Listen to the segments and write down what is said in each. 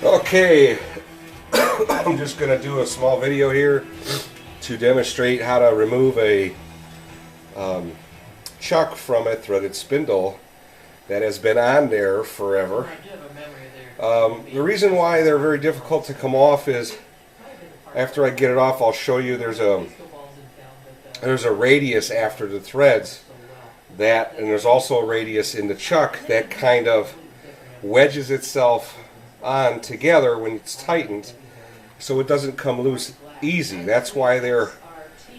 Okay, I'm just going to do a small video here to demonstrate how to remove a chuck from a threaded spindle that has been on there forever. The reason why they're very difficult to come off is after I get it off, I'll show you there's a radius after the threads and there's also a radius in the chuck that kind of wedges itself on together when it's tightened, so it doesn't come loose easy. That's why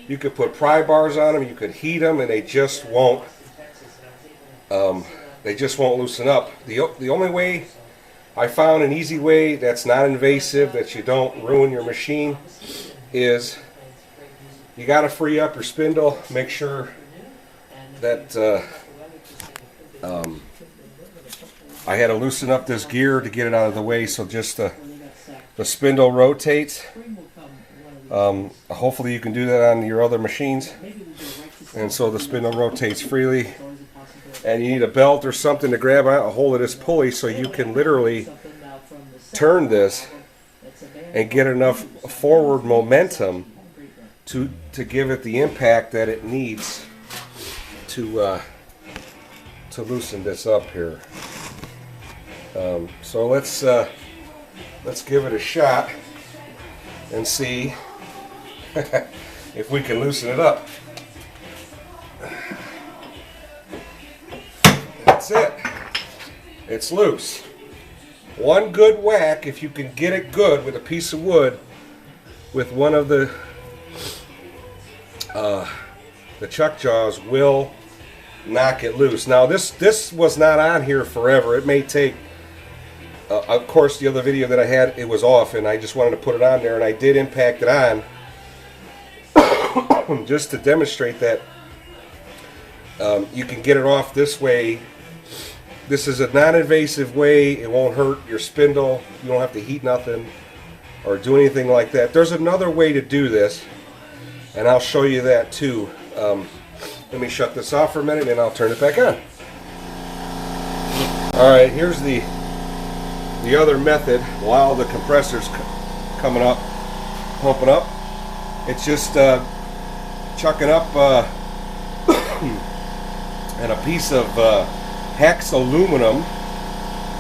you could put pry bars on them, you could heat them, and they just won't loosen up. The only way I found, an easy way that's not invasive, that you don't ruin your machine, is you got to free up your spindle. Make sure that I had to loosen up this gear to get it out of the way, so just the spindle rotates. Hopefully you can do that on your other machines, and so the spindle rotates freely. And you need a belt or something to grab a hold of this pulley so you can literally turn this and get enough forward momentum to give it the impact that it needs to loosen this up here. So let's give it a shot and see if we can loosen it up. That's it. It's loose. One good whack, if you can get it good with a piece of wood, with one of the chuck jaws, will knock it loose. Now this was not on here forever. It may take, of course, the other video that I had, it was off, and I just wanted to put it on there, and I did impact it on just to demonstrate that you can get it off this way. This is a non-invasive way. It won't hurt your spindle. You don't have to heat nothing or do anything like that. There's another way to do this, and I'll show you that too. Let me shut this off for a minute and I'll turn it back on. Alright, here's the other method while the compressor's coming up, pumping up. It's just chucking up and a piece of hex aluminum,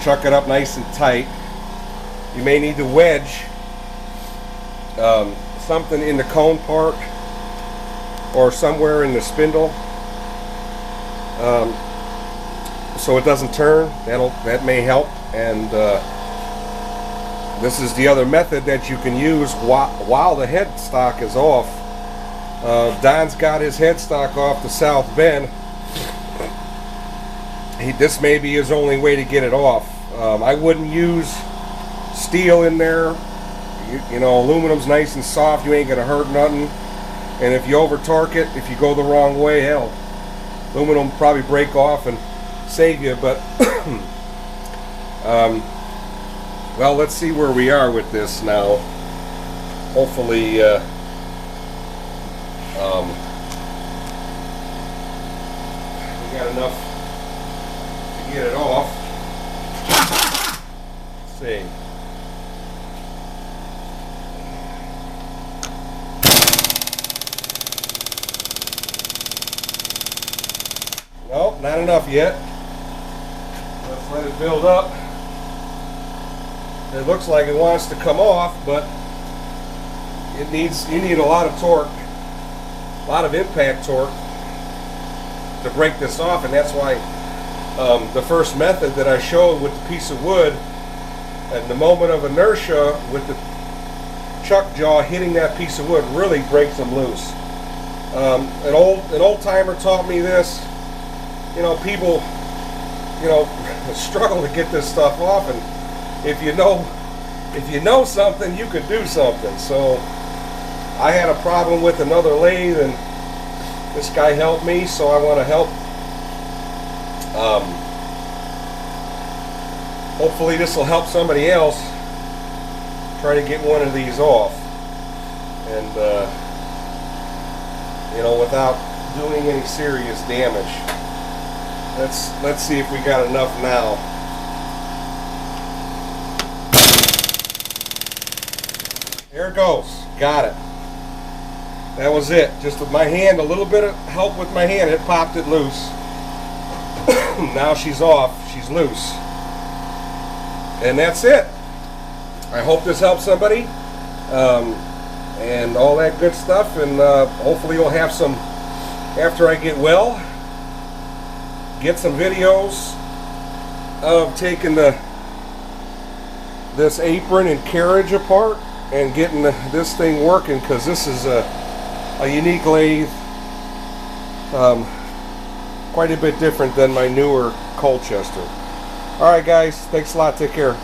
chuck it up nice and tight. You may need to wedge something in the cone part or somewhere in the spindle so it doesn't turn. That may help. And this is the other method that you can use while the headstock is off. Don's got his headstock off the south bend. This may be his only way to get it off. I wouldn't use steel in there. You know, aluminum's nice and soft. You ain't gonna hurt nothing. And if you over torque it, if you go the wrong way, hell, aluminum will probably break off and save you. But well, let's see where we are with this now. Hopefully we got enough to get it off. Let's see. Nope, not enough yet. Let's let it build up. It looks like it wants to come off, but you need a lot of torque, a lot of impact torque to break this off, and that's why the first method that I showed with the piece of wood, at the moment of inertia with the chuck jaw hitting that piece of wood, really breaks them loose. An old timer taught me this. You know, people, you know, struggle to get this stuff off, and if you know something, you can do something. So I had a problem with another lathe, and this guy helped me, so I want to help. Hopefully this will help somebody else try to get one of these off, and you know, without doing any serious damage. Let's see if we got enough now. Nope, not enough yet. Let's let it build up. Let's see if we got enough to get it off. There it goes. Got it. That was it. Just with my hand, a little bit of help with my hand, it popped it loose. Now she's off. She's loose. And that's it. I hope this helps somebody. And all that good stuff. And hopefully you'll have some, after I get well, get some videos of taking this apron and carriage apart and getting this thing working, because this is a unique lathe, quite a bit different than my newer Colchester. Alright guys, thanks a lot, take care.